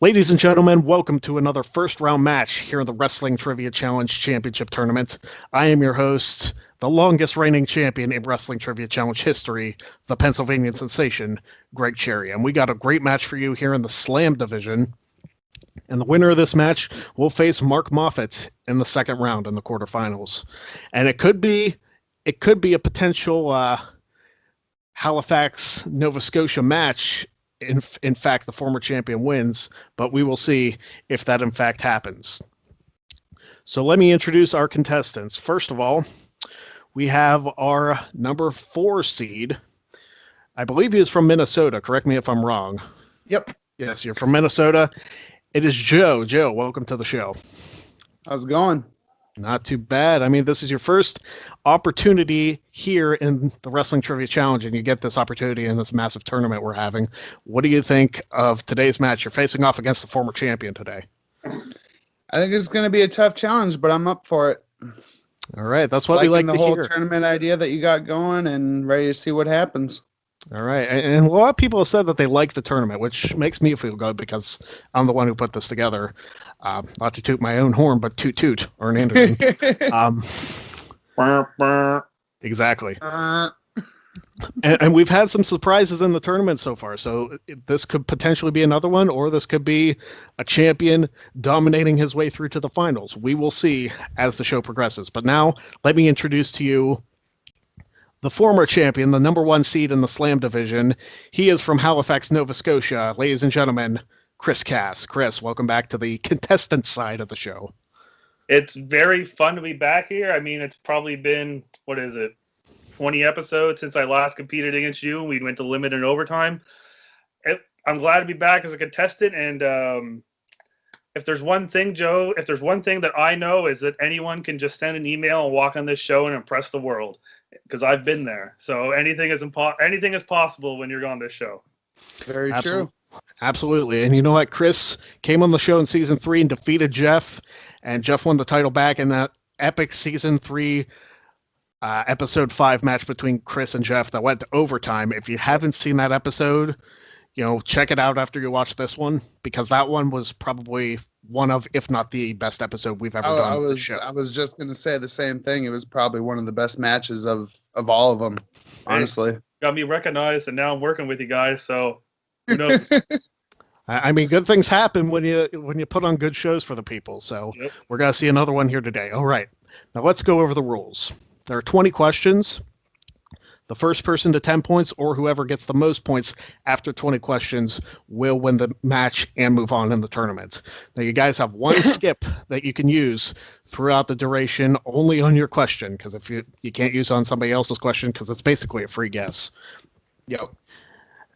Ladies and gentlemen, welcome to another first round match here in the Wrestling Trivia Challenge Championship Tournament. I am your host, the longest reigning champion in Wrestling Trivia Challenge history, the Pennsylvania sensation, Greg Cherry. And we got a great match for you here in the Slam division. And the winner of this match will face Mark Moffat in the second round in the quarterfinals. And it could be a potential Halifax, Nova Scotia match. In fact, the former champion wins, but we will see if that in fact happens. So let me introduce our contestants. First of all, we have our number 4 seed. I believe he is from Minnesota. Correct me if I'm wrong. Yep. Yes, you're from Minnesota. It is Joe. Joe, welcome to the show. How's it going? Not too bad. I mean, this is your first opportunity here in the Wrestling Trivia Challenge, and you get this opportunity in this massive tournament we're having. What do you think of today's match? You're facing off against the former champion today. I think it's going to be a tough challenge, but I'm up for it. All right, that's what we like to hear. The whole tournament idea that you got going and ready to see what happens. All right, and a lot of people have said that they like the tournament, which makes me feel good because I'm the one who put this together. Not to toot my own horn, but toot toot, or an Anderson. Exactly. And we've had some surprises in the tournament so far, so this could potentially be another one, or this could be a champion dominating his way through to the finals. We will see as the show progresses. But now, let me introduce to you the former champion, the number 1 seed in the Slam division. He is from Halifax, Nova Scotia. Ladies and gentlemen, Chris Cass. Chris, welcome back to the contestant side of the show. It's very fun to be back here. I mean, it's probably been, 20 episodes since I last competed against you. We went to limit and overtime. I'm glad to be back as a contestant. And if there's one thing, Joe, if there's one thing that I know is that anyone can just send an email and walk on this show and impress the world. Because I've been there. So anything is possible when you're on this show. Very true. Absolutely. And you know what? Chris came on the show in season 3 and defeated Jeff, and Jeff won the title back in that epic season 3 episode 5 match between Chris and Jeff that went to overtime. If you haven't seen that episode, check it out after you watch this one, because that one was probably one of, if not the best episode we've ever done on the show. I was just going to say the same thing. It was probably one of the best matches of all of them, honestly. Got me recognized, and now I'm working with you guys, so who knows? I mean, good things happen when you put on good shows for the people. So yep. We're going to see another one here today. All right. Now let's go over the rules. There are 20 questions. The first person to 10 points, or whoever gets the most points after 20 questions, will win the match and move on in the tournament. Now, you guys have one skip that you can use throughout the duration, only on your question, because if you can't use it on somebody else's question, because it's basically a free guess. Yep.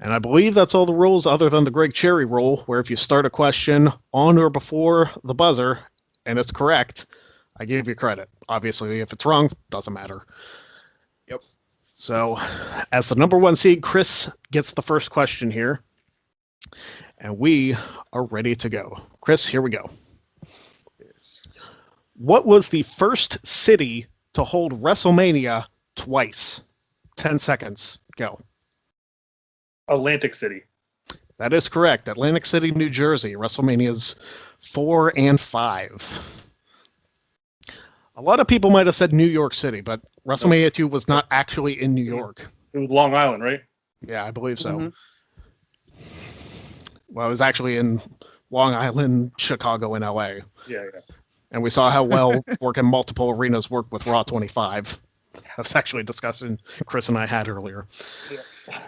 And I believe that's all the rules other than the Greg Cherry rule, where if you start a question on or before the buzzer, and it's correct, I give you credit. Obviously, if it's wrong, doesn't matter. Yep. So, as the number 1 seed, Chris gets the first question here. And we are ready to go. Chris, here we go. What was the first city to hold WrestleMania twice? 10 seconds. Go. Atlantic City. That is correct. Atlantic City, New Jersey. WrestleMania's 4 and 5. A lot of people might have said New York City, but WrestleMania 2 was not actually in New York. It was Long Island, right? Yeah, I believe so. Mm-hmm. Well, it was actually in Long Island, Chicago, and LA. Yeah. And we saw how well working multiple arenas worked with Raw 25. That's actually a discussion Chris and I had earlier. Yeah.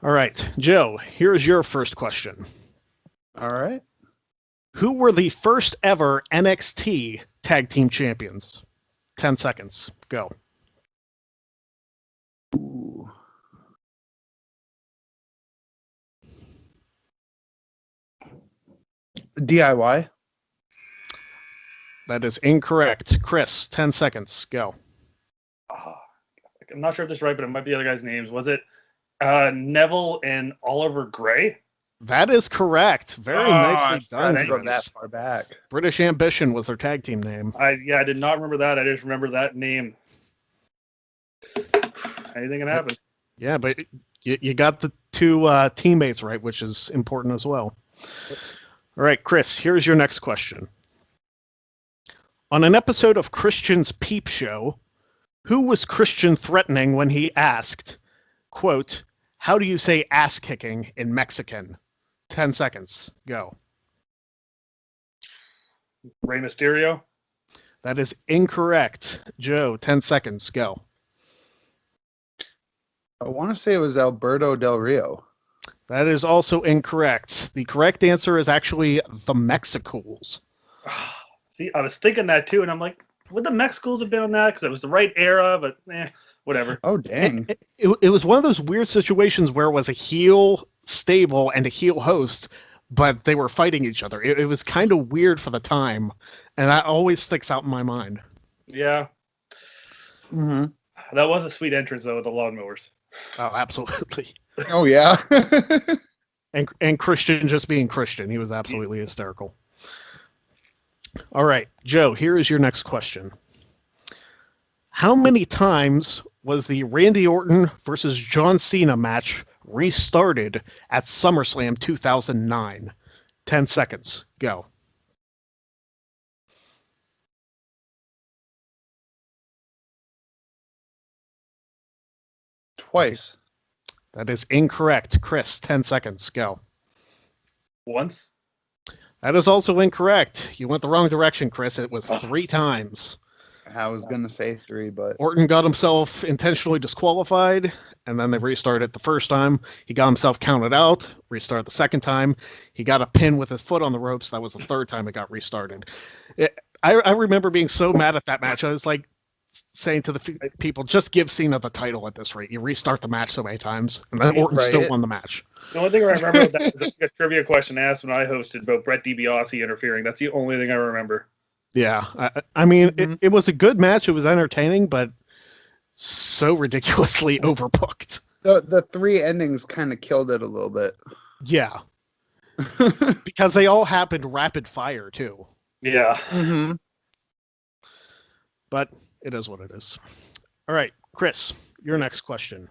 All right, Joe, here's your first question. All right. Who were the first ever NXT Tag Team Champions? 10 seconds. Go. Ooh. DIY. That is incorrect. Chris, 10 seconds. Go. I'm not sure if this is right, but it might be other guys' names. Was it Neville and Oliver Gray? That is correct. Very nicely done. I didn't go that far back. British Ambition was their tag team name. I did not remember that. I just remember that name. Anything can happen. Yeah, but you got the two teammates right, which is important as well. All right, Chris, here's your next question. On an episode of Christian's Peep Show, who was Christian threatening when he asked, quote, "How do you say ass kicking in Mexican?" 10 seconds. Go. Rey Mysterio? That is incorrect. Joe, 10 seconds. Go. I want to say it was Alberto Del Rio. That is also incorrect. The correct answer is actually the Mexicools. See, I was thinking that too, and I'm like, would the Mexicools have been on that? Because it was the right era, but whatever. Oh, dang. It was one of those weird situations where it was a heel stable and a heel host, but they were fighting each other. It was kind of weird for the time, and that always sticks out in my mind. Yeah. Mm-hmm. That was a sweet entrance, though, with the lawnmowers. Oh, absolutely. Oh, yeah. And Christian just being Christian. He was absolutely hysterical. All right, Joe, here is your next question. How many times was the Randy Orton versus John Cena match restarted at SummerSlam 2009? 10 seconds. Go. Twice. That is incorrect. Chris, 10 seconds. Go. Once? That is also incorrect. You went the wrong direction, Chris. It was 3 times. I was going to say 3, but... Orton got himself intentionally disqualified, and then they restarted the first time. He got himself counted out, restarted the second time. He got a pin with his foot on the ropes. That was the third time it got restarted. I remember being so mad at that match. I was like saying to the people, just give Cena the title at this rate. You restart the match so many times, and then Orton still won the match. The only thing I remember about that was a trivia question asked when I hosted about Brett DiBiase interfering. That's the only thing I remember. Yeah, I mean, it was a good match. It was entertaining, but so ridiculously overbooked. The 3 endings kind of killed it a little bit. Yeah. Because they all happened rapid fire, too. Yeah. Mm-hmm. But it is what it is. All right, Chris, your next question.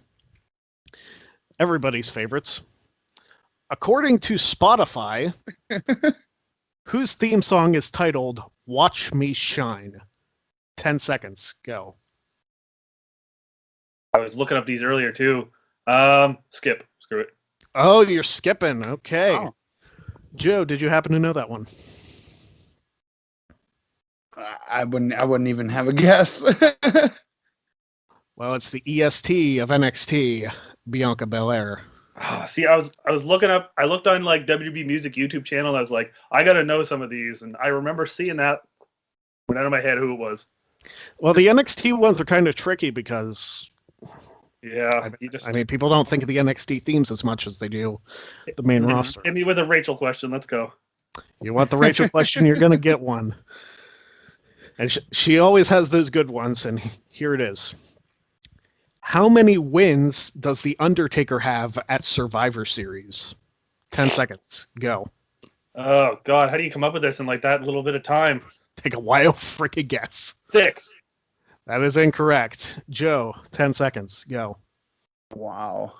Everybody's favorites. According to Spotify, whose theme song is titled Watch Me Shine? 10 seconds. Go. I was looking up these earlier, too. Skip. Screw it. Oh, you're skipping. Okay. Oh. Joe, did you happen to know that one? I wouldn't even have a guess. Well, it's the EST of NXT, Bianca Belair. See, I was looking up. I looked on like WB Music YouTube channel. And I was like, I got to know some of these, and I remember seeing that. Went out of my head who it was. Well, the NXT ones are kind of tricky because, yeah, I mean, people don't think of the NXT themes as much as they do the main roster. Hit me with a Rachel question. Let's go. You want the Rachel question? You're going to get one. And she always has those good ones, and here it is. How many wins does The Undertaker have at Survivor Series? 10 seconds. Go. Oh, God. How do you come up with this in like that little bit of time? Take a wild freaking guess. 6. That is incorrect. Joe, 10 seconds. Go. Wow.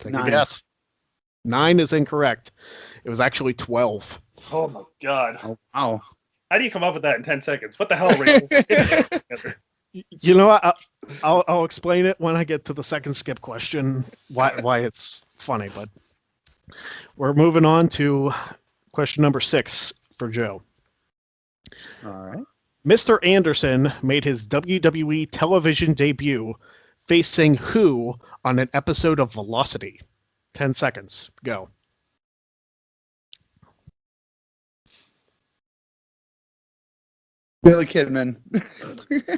Take 9. a guess. 9 is incorrect. It was actually 12. Oh, my God. Oh, wow. How do you come up with that in 10 seconds? What the hell, Rachel? You know what? I'll explain it when I get to the second skip question, why it's funny. But we're moving on to question number 6 for Joe. All right. Mr. Anderson made his WWE television debut facing who on an episode of Velocity? 10 seconds. Go. Billy Kidman.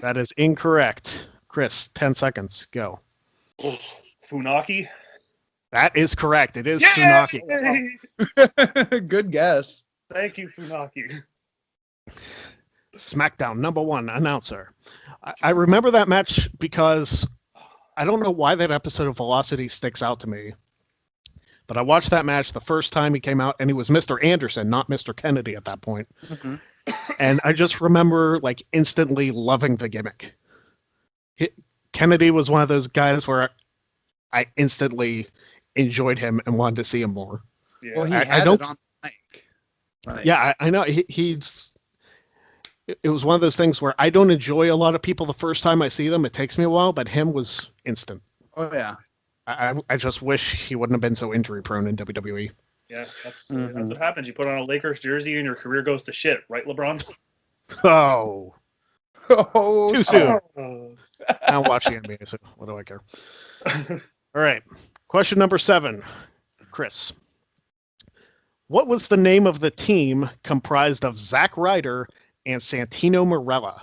That is incorrect. Chris, 10 seconds. Go. Funaki? That is correct. It is Yay! Funaki. Good guess. Thank you, Funaki. SmackDown #1 announcer. I remember that match because I don't know why that episode of Velocity sticks out to me. But I watched that match the first time he came out, and he was Mr. Anderson, not Mr. Kennedy at that point. Mm-hmm. And I just remember, like, instantly loving the gimmick. Kennedy was one of those guys where I instantly enjoyed him and wanted to see him more. Yeah. Well, he I had don't- it on the mic. Like, Yeah, I know. He's. It was one of those things where I don't enjoy a lot of people the first time I see them. It takes me a while, but him was instant. Oh yeah. I just wish he wouldn't have been so injury prone in WWE. Yeah, that's Mhm. what happens. You put on a Lakers jersey and your career goes to shit, right, LeBron? Oh, Oh, too soon. Oh. I don't watch the NBA, so what do I care? All right. Question number 7. Chris. What was the name of the team comprised of Zack Ryder and Santino Marella?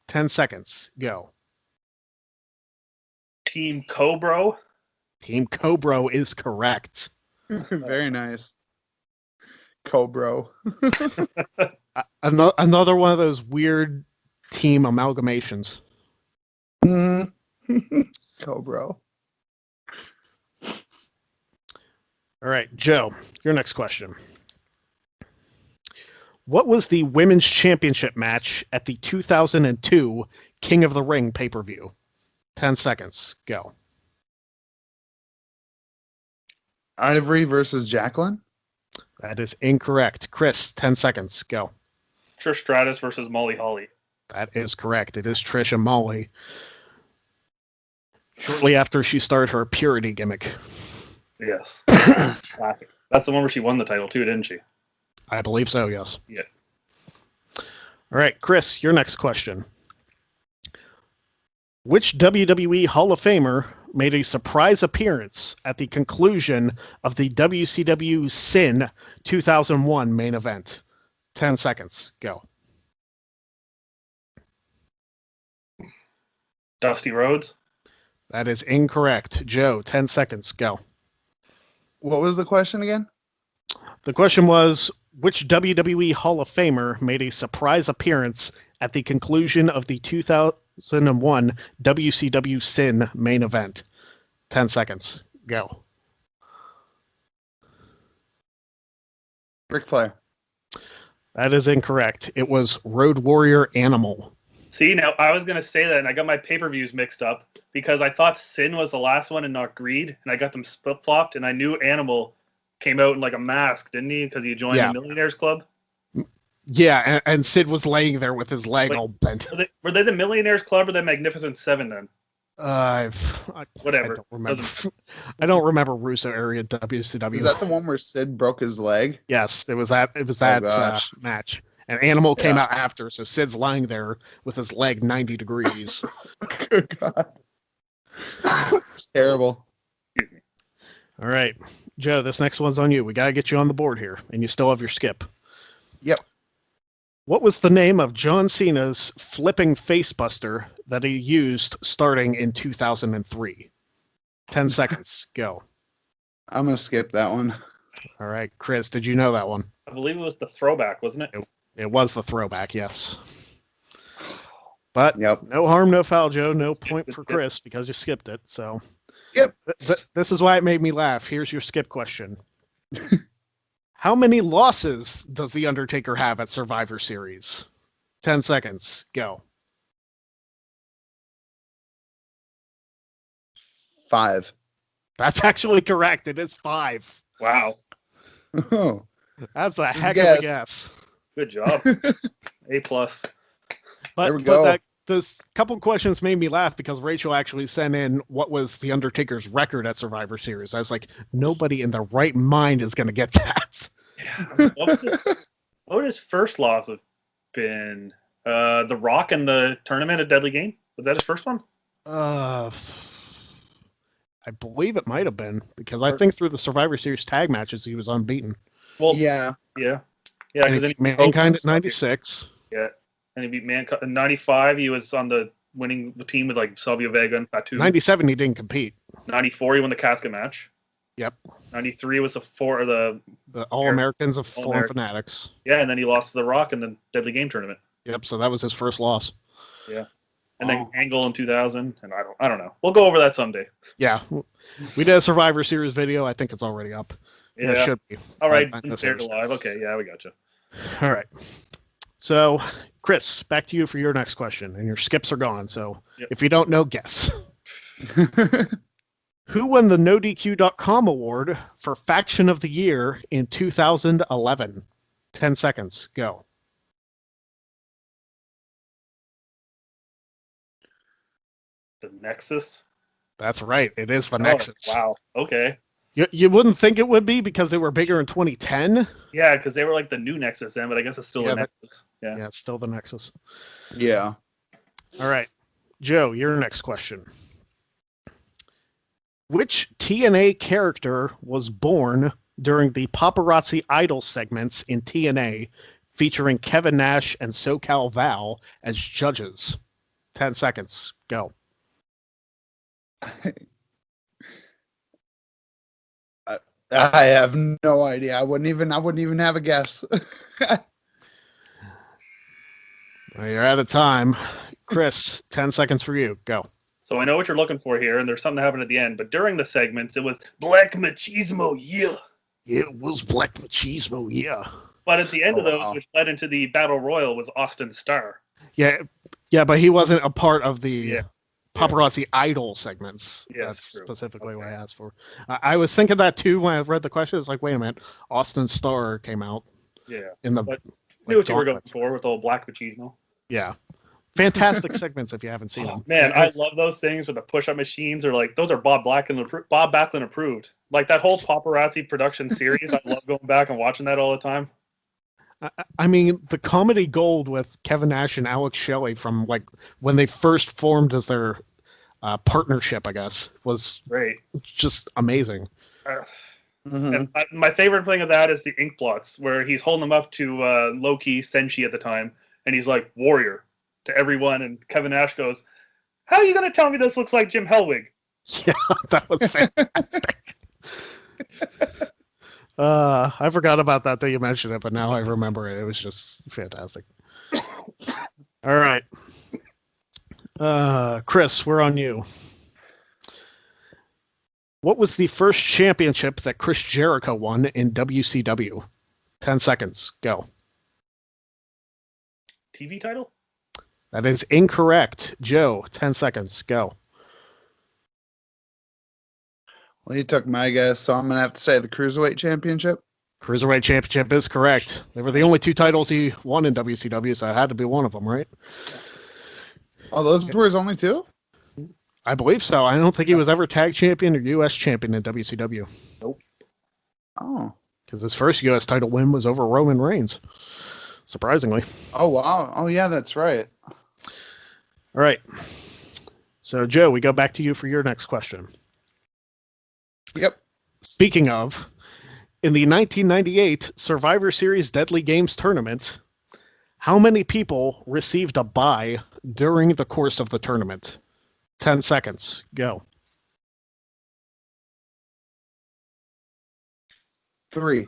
10 seconds. Go. Team Cobro. Team Cobra is correct. Very nice. Cobra. Another one of those weird team amalgamations. Cobra. All right, Joe, your next question. What was the women's championship match at the 2002 King of the Ring pay-per-view? 10 seconds. Go. Ivory versus Jacqueline. That is incorrect. Chris, 10 seconds. Go. Trish Stratus versus Molly Holly. That is correct. It is Trish and Molly. Shortly after she started her purity gimmick. Yes. Classic. That's the one where she won the title too, didn't she? I believe so, yes. Yeah. All right, Chris, your next question. Which WWE Hall of Famer made a surprise appearance at the conclusion of the WCW Sin 2001 main event? 10 seconds. Go. Dusty Rhodes. That is incorrect. Joe, 10 seconds. Go. What was the question again? The question was, which WWE Hall of Famer made a surprise appearance at the conclusion of the 2001 WCW Sin main event? 10 seconds. Go. Ric Flair. That is incorrect. It was Road Warrior Animal. See, now I was gonna say that, and I got my pay-per-views mixed up because I thought Sin was the last one and not Greed, and I got them flip-flopped, and I knew Animal came out in like a mask, didn't he? Because he joined the Millionaires Club. Yeah, and Sid was laying there with his leg Wait, all bent. Were they the Millionaires Club or the Magnificent Seven then? I Whatever. don't remember. I don't remember Russo area WCW. Is that the one where Sid broke his leg? Yes, it was that. It was that match. And Animal came out after, so Sid's lying there with his leg 90 degrees. Good God. It's terrible. All right, Joe, this next one's on you. We got to get you on the board here, and you still have your skip. Yep. What was the name of John Cena's flipping facebuster that he used starting in 2003? 10 seconds. Go. I'm going to skip that one. All right, Chris, did you know that one? I believe it was the throwback, wasn't it? It was the throwback, yes. But Yep. no harm, no foul, Joe. No point for Chris because you skipped it. So, yep. This is why it made me laugh. Here's your skip question. How many losses does The Undertaker have at Survivor Series? 10 seconds. Go. 5. That's actually correct. It is 5. Wow. Oh. That's a heck of a guess. Good job. A+. There we go. Those couple questions made me laugh because Rachel actually sent in what was The Undertaker's record at Survivor Series. I was like, nobody in their right mind is going to get that. Yeah. What would his first loss have been? The Rock in the tournament at Deadly Game? Was that his first one? I believe it might have been because I think through the Survivor Series tag matches he was unbeaten. Well, yeah. Because then Mankind at 96. Yeah, and he beat Mankind in 95. He was on the winning the team with like Savio Vega and Fatu. 97 he didn't compete. 94 he won the casket match. Yep. 93 was the All Americans of Fallen Fanatics. Yeah, and then he lost to The Rock in the Deadly Game tournament. Yep. So that was his first loss. Yeah. And then Angle in 2000, and I don't know. We'll go over that someday. Yeah, we did a Survivor Series video. I think it's already up. Yeah, it should be. All right, Scared Alive. Okay, yeah, we got you. All right. So, Chris, back to you for your next question, and your skips are gone. So, if you don't know, guess. Who won the NoDQ.com award for Faction of the Year in 2011? 10 seconds. Go. The Nexus. That's right. It is the Nexus. Wow. Okay. You wouldn't think it would be because they were bigger in 2010. Yeah, because they were like the new Nexus then, but I guess it's still the Nexus. Yeah, it's still the Nexus. Yeah. All right. Joe, your next question. Which TNA character was born during the Paparazzi Idol segments in TNA featuring Kevin Nash and SoCal Val as judges? 10 seconds. Go. I have no idea. I wouldn't even have a guess. Well, you're out of time. Chris, 10 seconds for you. Go. So I know what you're looking for here, and there's something that happened at the end, but during the segments, it was Black Machismo, yeah. It was Black Machismo, yeah. But at the end of those, which led into the Battle Royal, was Austin Starr. Yeah, but he wasn't a part of the Paparazzi Idol segments. Yeah, that's specifically what I asked for. I was thinking that too when I read the question. It's like, wait a minute, Austin Starr came out. Yeah. In the knew what you were going for with old Black Machismo. Yeah. Fantastic segments if you haven't seen them. Man, I love those things with the push-up machines, or like those are Bob Backlund approved. Like that whole Paparazzi production series, I love going back and watching that all the time. I mean, the comedy gold with Kevin Nash and Alex Shelley from like when they first formed as their partnership, I guess, was great, just amazing. And my favorite thing of that is the ink blots where he's holding them up to Loki Senshi at the time, and he's like "Warrior" to everyone, and Kevin Nash goes, "How are you going to tell me this looks like Jim Hellwig?" Yeah, that was fantastic. I forgot about that you mentioned it, but now I remember it. It was just fantastic. All right. Chris, we're on you. What was the first championship that Chris Jericho won in WCW? 10 seconds. Go. TV title? That is incorrect. Joe, 10 seconds. Go. Well, you took my guess, so I'm going to have to say the Cruiserweight Championship. Cruiserweight Championship is correct. They were the only two titles he won in WCW, so it had to be one of them, right? Oh, those were his only two? I believe so. I don't think he was ever tag champion or U.S. champion in WCW. Nope. Oh. Because his first U.S. title win was over Roman Reigns, surprisingly. Oh, wow. Oh, yeah, that's right. All right. So, Joe, we go back to you for your next question. Yep. Speaking of, in the 1998 Survivor Series Deadly Games tournament, how many people received a bye during the course of the tournament? 10 seconds. Go. 3.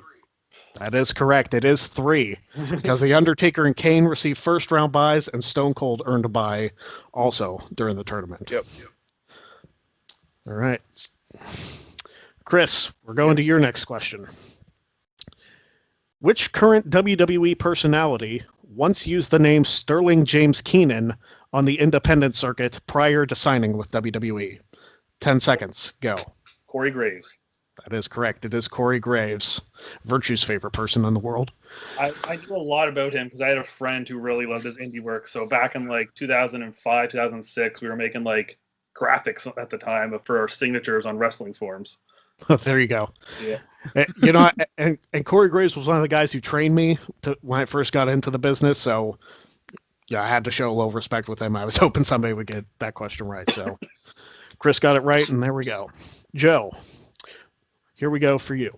That is correct. It is 3. Because The Undertaker and Kane received first round buys, and Stone Cold earned a bye also during the tournament. Yep. All right. Chris, we're going to your next question. Which current WWE personality once used the name Sterling James Keenan on the independent circuit prior to signing with WWE? 10 seconds. Go. Corey Graves. That is correct. It is Corey Graves, Virtue's favorite person in the world. I knew a lot about him because I had a friend who really loved his indie work. So back in like 2005, 2006, we were making like graphics at the time for our signatures on wrestling forums. There you go. Yeah. You know, and Corey Graves was one of the guys who trained me when I first got into the business. So, yeah, I had to show a little respect with him. I was hoping somebody would get that question right. So, Chris got it right, and there we go. Joe, here we go for you.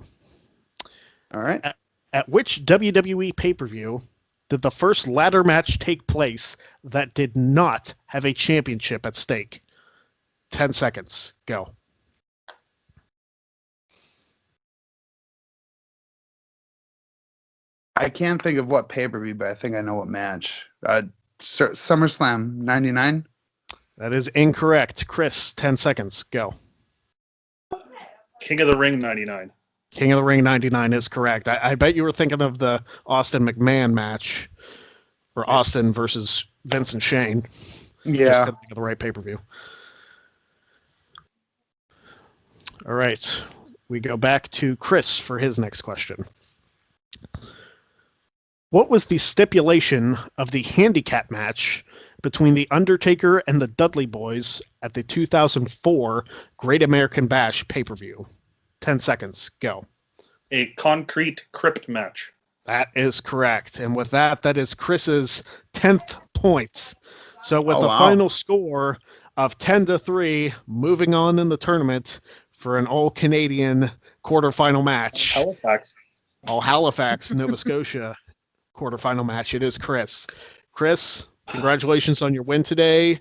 All right. At which WWE pay-per-view did the first ladder match take place that did not have a championship at stake? 10 seconds. Go. I can't think of what pay-per-view, but I think I know what match. SummerSlam 99? That is incorrect. Chris, 10 seconds. Go. King of the Ring 99. King of the Ring 99 is correct. I bet you were thinking of the Austin McMahon match, or Austin versus Vince and Shane. Yeah. Just couldn't think of the right pay-per-view. All right. We go back to Chris for his next question. What was the stipulation of the handicap match between The Undertaker and the Dudley Boys at the 2004 Great American Bash pay-per-view? 10 seconds. Go. A concrete crypt match. That is correct. And with that, that is Chris's 10th point. So with the final score of 10-3, moving on in the tournament for an all-Canadian quarterfinal match. All Halifax, Nova Scotia quarterfinal match. It is Chris. Chris, congratulations on your win today.